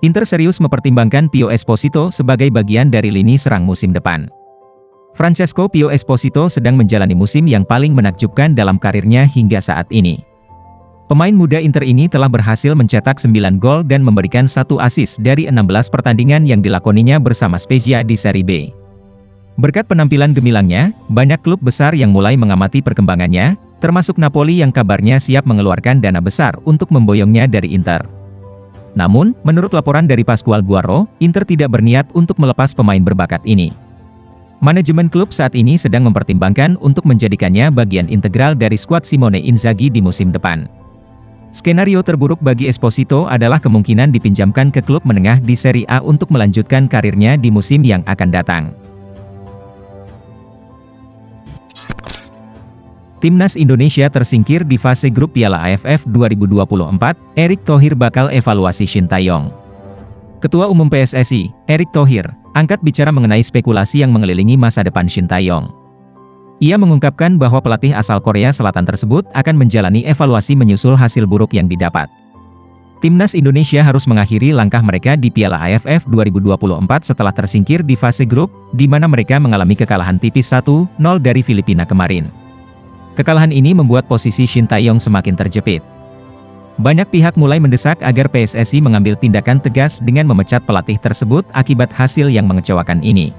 Inter serius mempertimbangkan Pio Esposito sebagai bagian dari lini serang musim depan. Francesco Pio Esposito sedang menjalani musim yang paling menakjubkan dalam karirnya hingga saat ini. Pemain muda Inter ini telah berhasil mencetak 9 gol dan memberikan 1 assist dari 16 pertandingan yang dilakoninya bersama Spezia di Serie B. Berkat penampilan gemilangnya, banyak klub besar yang mulai mengamati perkembangannya, termasuk Napoli yang kabarnya siap mengeluarkan dana besar untuk memboyongnya dari Inter. Namun, menurut laporan dari Pasqual Guarro, Inter tidak berniat untuk melepas pemain berbakat ini. Manajemen klub saat ini sedang mempertimbangkan untuk menjadikannya bagian integral dari skuad Simone Inzaghi di musim depan. Skenario terburuk bagi Esposito adalah kemungkinan dipinjamkan ke klub menengah di Serie A untuk melanjutkan karirnya di musim yang akan datang. Timnas Indonesia tersingkir di fase grup Piala AFF 2024, Erick Thohir bakal evaluasi Shin Tae-yong. Ketua Umum PSSI, Erick Thohir, angkat bicara mengenai spekulasi yang mengelilingi masa depan Shin Tae-yong. Ia mengungkapkan bahwa pelatih asal Korea Selatan tersebut akan menjalani evaluasi menyusul hasil buruk yang didapat. Timnas Indonesia harus mengakhiri langkah mereka di Piala AFF 2024 setelah tersingkir di fase grup, di mana mereka mengalami kekalahan tipis 1-0 dari Filipina kemarin. Kekalahan ini membuat posisi Shin Tae-yong semakin terjepit. Banyak pihak mulai mendesak agar PSSI mengambil tindakan tegas dengan memecat pelatih tersebut akibat hasil yang mengecewakan ini.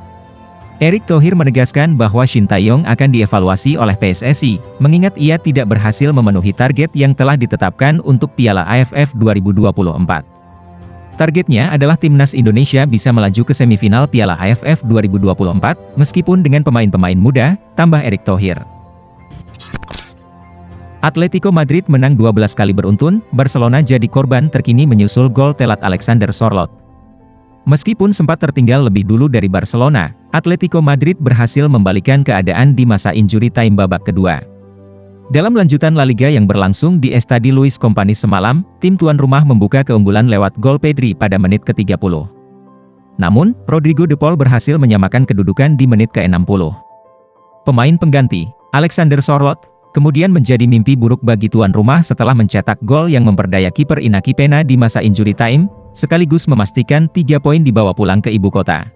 Erick Thohir menegaskan bahwa Shin Tae-yong akan dievaluasi oleh PSSI, mengingat ia tidak berhasil memenuhi target yang telah ditetapkan untuk Piala AFF 2024. Targetnya adalah Timnas Indonesia bisa melaju ke semifinal Piala AFF 2024, meskipun dengan pemain-pemain muda, tambah Erick Thohir. Atletico Madrid menang 12 kali beruntun, Barcelona jadi korban terkini menyusul gol telat Alexander Sorloth. Meskipun sempat tertinggal lebih dulu dari Barcelona, Atletico Madrid berhasil membalikan keadaan di masa injury time babak kedua. Dalam lanjutan La Liga yang berlangsung di Estadi Luis Companys semalam, tim tuan rumah membuka keunggulan lewat gol Pedri pada menit ke-30. Namun, Rodrigo de Paul berhasil menyamakan kedudukan di menit ke-60. Pemain pengganti, Alexander Sorloth, kemudian menjadi mimpi buruk bagi tuan rumah setelah mencetak gol yang memperdaya kiper Inaki Pena di masa injury time, sekaligus memastikan 3 poin dibawa pulang ke ibu kota.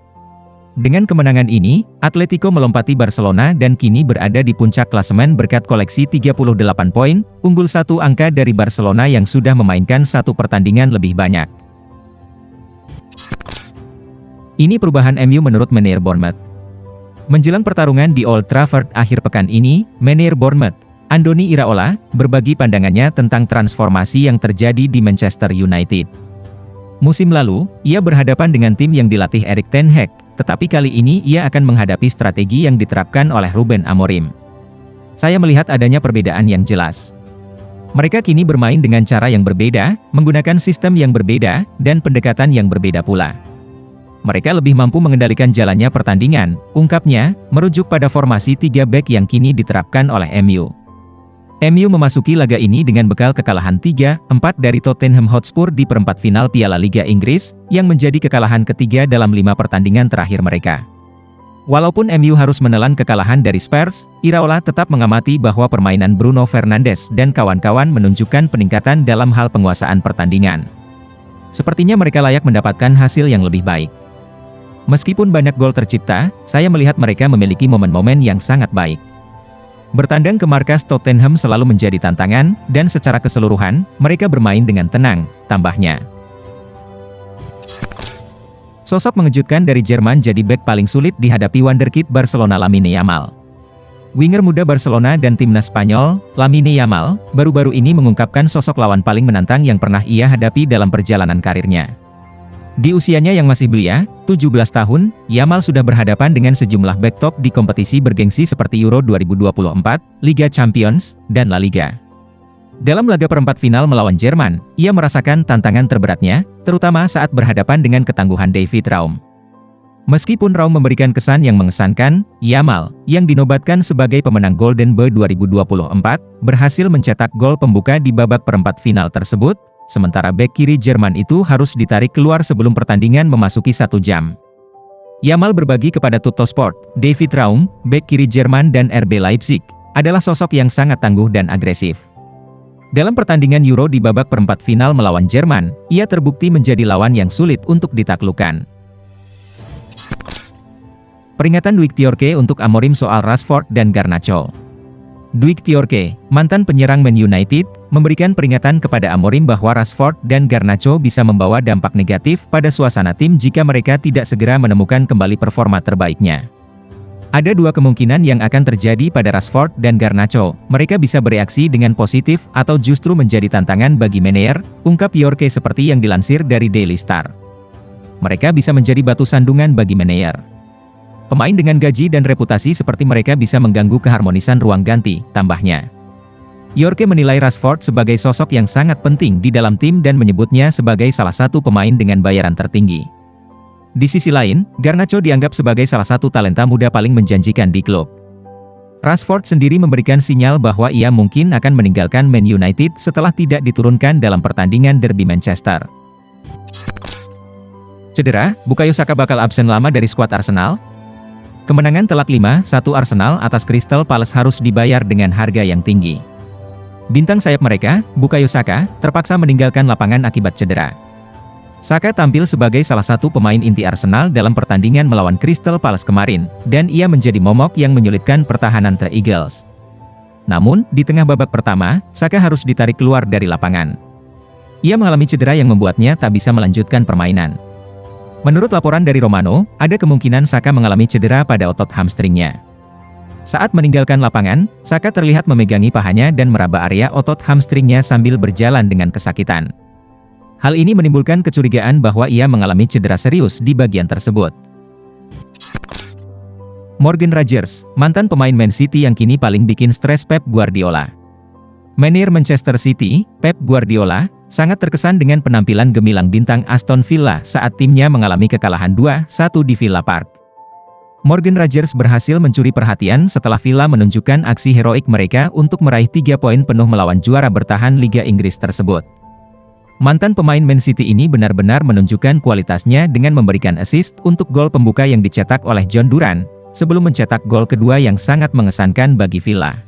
Dengan kemenangan ini, Atletico melompati Barcelona dan kini berada di puncak klasemen berkat koleksi 38 poin, unggul 1 angka dari Barcelona yang sudah memainkan 1 pertandingan lebih banyak. Ini perubahan MU menurut Meneer Bournemouth. Menjelang pertarungan di Old Trafford akhir pekan ini, Meneer Bournemouth, Andoni Iraola, berbagi pandangannya tentang transformasi yang terjadi di Manchester United. Musim lalu, ia berhadapan dengan tim yang dilatih Erik ten Hag, tetapi kali ini ia akan menghadapi strategi yang diterapkan oleh Ruben Amorim. Saya melihat adanya perbedaan yang jelas. Mereka kini bermain dengan cara yang berbeda, menggunakan sistem yang berbeda, dan pendekatan yang berbeda pula. Mereka lebih mampu mengendalikan jalannya pertandingan, ungkapnya, merujuk pada formasi 3 back yang kini diterapkan oleh MU. MU memasuki laga ini dengan bekal kekalahan 3-4 dari Tottenham Hotspur di perempat final Piala Liga Inggris, yang menjadi kekalahan ketiga dalam 5 pertandingan terakhir mereka. Walaupun MU harus menelan kekalahan dari Spurs, Iraola tetap mengamati bahwa permainan Bruno Fernandes dan kawan-kawan menunjukkan peningkatan dalam hal penguasaan pertandingan. Sepertinya mereka layak mendapatkan hasil yang lebih baik. Meskipun banyak gol tercipta, saya melihat mereka memiliki momen-momen yang sangat baik. Bertandang ke markas Tottenham selalu menjadi tantangan, dan secara keseluruhan, mereka bermain dengan tenang, tambahnya. Sosok mengejutkan dari Jerman jadi bek paling sulit dihadapi wonderkid Barcelona Lamine Yamal. Winger muda Barcelona dan timnas Spanyol, Lamine Yamal, baru-baru ini mengungkapkan sosok lawan paling menantang yang pernah ia hadapi dalam perjalanan karirnya. Di usianya yang masih belia, 17 tahun, Yamal sudah berhadapan dengan sejumlah bek top di kompetisi bergengsi seperti Euro 2024, Liga Champions, dan La Liga. Dalam laga perempat final melawan Jerman, ia merasakan tantangan terberatnya, terutama saat berhadapan dengan ketangguhan David Raum. Meskipun Raum memberikan kesan yang mengesankan, Yamal, yang dinobatkan sebagai pemenang Golden Boy 2024, berhasil mencetak gol pembuka di babak perempat final tersebut, sementara bek kiri Jerman itu harus ditarik keluar sebelum pertandingan memasuki 1 jam. Yamal berbagi kepada Tuttosport, David Raum, bek kiri Jerman dan RB Leipzig, adalah sosok yang sangat tangguh dan agresif. Dalam pertandingan Euro di babak perempat final melawan Jerman, ia terbukti menjadi lawan yang sulit untuk ditaklukkan. Peringatan Dwight Yorke untuk Amorim soal Rashford dan Garnacho. Dwight Yorke, mantan penyerang Man United, memberikan peringatan kepada Amorim bahwa Rashford dan Garnacho bisa membawa dampak negatif pada suasana tim jika mereka tidak segera menemukan kembali performa terbaiknya. Ada dua kemungkinan yang akan terjadi pada Rashford dan Garnacho, mereka bisa bereaksi dengan positif atau justru menjadi tantangan bagi Meneer, ungkap Yorke seperti yang dilansir dari Daily Star. Mereka bisa menjadi batu sandungan bagi Meneer. Pemain dengan gaji dan reputasi seperti mereka bisa mengganggu keharmonisan ruang ganti, tambahnya. Yorke menilai Rashford sebagai sosok yang sangat penting di dalam tim dan menyebutnya sebagai salah satu pemain dengan bayaran tertinggi. Di sisi lain, Garnacho dianggap sebagai salah satu talenta muda paling menjanjikan di klub. Rashford sendiri memberikan sinyal bahwa ia mungkin akan meninggalkan Man United setelah tidak diturunkan dalam pertandingan derby Manchester. Cedera, Bukayo Saka bakal absen lama dari skuad Arsenal? Kemenangan telak 5-1 Arsenal atas Crystal Palace harus dibayar dengan harga yang tinggi. Bintang sayap mereka, Bukayo Saka, terpaksa meninggalkan lapangan akibat cedera. Saka tampil sebagai salah satu pemain inti Arsenal dalam pertandingan melawan Crystal Palace kemarin, dan ia menjadi momok yang menyulitkan pertahanan The Eagles. Namun, di tengah babak pertama, Saka harus ditarik keluar dari lapangan. Ia mengalami cedera yang membuatnya tak bisa melanjutkan permainan. Menurut laporan dari Romano, ada kemungkinan Saka mengalami cedera pada otot hamstringnya. Saat meninggalkan lapangan, Saka terlihat memegangi pahanya dan meraba area otot hamstringnya sambil berjalan dengan kesakitan. Hal ini menimbulkan kecurigaan bahwa ia mengalami cedera serius di bagian tersebut. Morgan Rogers, mantan pemain Man City yang kini paling bikin stres Pep Guardiola. Manajer Manchester City, Pep Guardiola, sangat terkesan dengan penampilan gemilang bintang Aston Villa saat timnya mengalami kekalahan 2-1 di Villa Park. Morgan Rogers berhasil mencuri perhatian setelah Villa menunjukkan aksi heroik mereka untuk meraih 3 poin penuh melawan juara bertahan Liga Inggris tersebut. Mantan pemain Man City ini benar-benar menunjukkan kualitasnya dengan memberikan assist untuk gol pembuka yang dicetak oleh John Duran, sebelum mencetak gol kedua yang sangat mengesankan bagi Villa.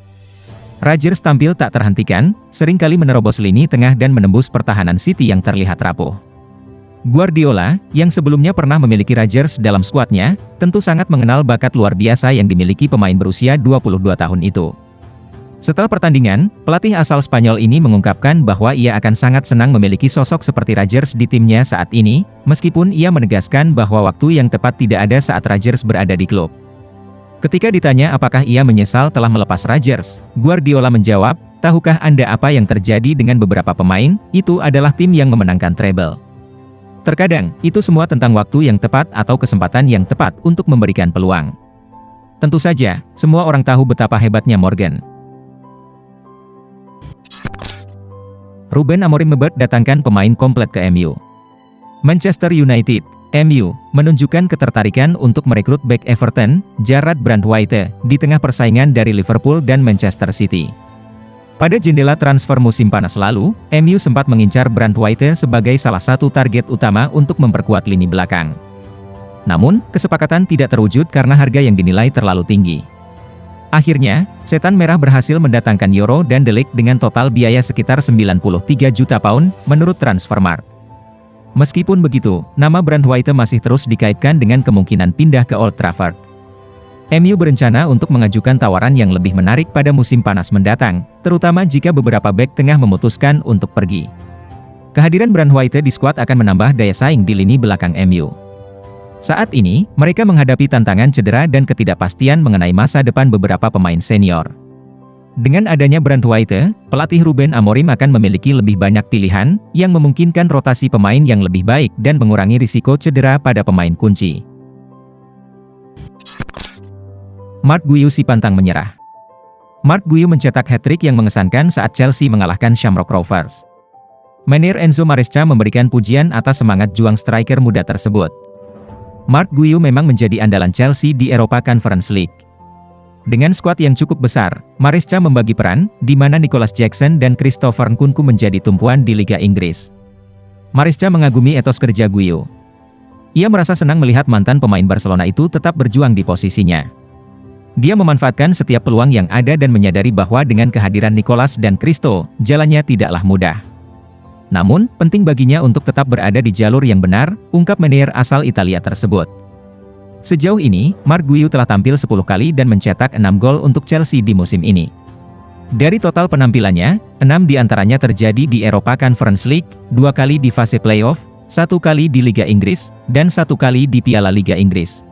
Rogers tampil tak terhentikan, seringkali menerobos lini tengah dan menembus pertahanan City yang terlihat rapuh. Guardiola, yang sebelumnya pernah memiliki Rogers dalam skuadnya, tentu sangat mengenal bakat luar biasa yang dimiliki pemain berusia 22 tahun itu. Setelah pertandingan, pelatih asal Spanyol ini mengungkapkan bahwa ia akan sangat senang memiliki sosok seperti Rogers di timnya saat ini, meskipun ia menegaskan bahwa waktu yang tepat tidak ada saat Rogers berada di klub. Ketika ditanya apakah ia menyesal telah melepas Rogers, Guardiola menjawab, "Tahukah Anda apa yang terjadi dengan beberapa pemain? Itu adalah tim yang memenangkan treble. Terkadang, itu semua tentang waktu yang tepat atau kesempatan yang tepat untuk memberikan peluang." Tentu saja, semua orang tahu betapa hebatnya Morgan. Ruben Amorim datangkan pemain komplit ke MU. Manchester United, MU, menunjukkan ketertarikan untuk merekrut bek Everton, Jarrad Brandwaite, di tengah persaingan dari Liverpool dan Manchester City. Pada jendela transfer musim panas lalu, MU sempat mengincar Brandwaite sebagai salah satu target utama untuk memperkuat lini belakang. Namun, kesepakatan tidak terwujud karena harga yang dinilai terlalu tinggi. Akhirnya, Setan Merah berhasil mendatangkan Yoro dan De Ligt dengan total biaya sekitar 93 juta pound, menurut Transfermarkt. Meskipun begitu, nama Brandwaite masih terus dikaitkan dengan kemungkinan pindah ke Old Trafford. MU berencana untuk mengajukan tawaran yang lebih menarik pada musim panas mendatang, terutama jika beberapa bek tengah memutuskan untuk pergi. Kehadiran Brandwaite di skuad akan menambah daya saing di lini belakang MU. Saat ini, mereka menghadapi tantangan cedera dan ketidakpastian mengenai masa depan beberapa pemain senior. Dengan adanya Brandwaite, pelatih Ruben Amorim akan memiliki lebih banyak pilihan, yang memungkinkan rotasi pemain yang lebih baik dan mengurangi risiko cedera pada pemain kunci. Marc Guiu si pantang menyerah. Marc Guiu mencetak hat-trick yang mengesankan saat Chelsea mengalahkan Shamrock Rovers. Manajer Enzo Maresca memberikan pujian atas semangat juang striker muda tersebut. Marc Guiu memang menjadi andalan Chelsea di Europa Conference League. Dengan skuad yang cukup besar, Maresca membagi peran, di mana Nicolas Jackson dan Christopher Nkunku menjadi tumpuan di Liga Inggris. Maresca mengagumi etos kerja Guiu. Ia merasa senang melihat mantan pemain Barcelona itu tetap berjuang di posisinya. Dia memanfaatkan setiap peluang yang ada dan menyadari bahwa dengan kehadiran Nicolas dan Christo, jalannya tidaklah mudah. Namun, penting baginya untuk tetap berada di jalur yang benar, ungkap Meneer asal Italia tersebut. Sejauh ini, Marc Guiu telah tampil 10 kali dan mencetak 6 gol untuk Chelsea di musim ini. Dari total penampilannya, 6 diantaranya terjadi di Eropa Conference League, 2 kali di fase playoff, 1 kali di Liga Inggris, dan 1 kali di Piala Liga Inggris.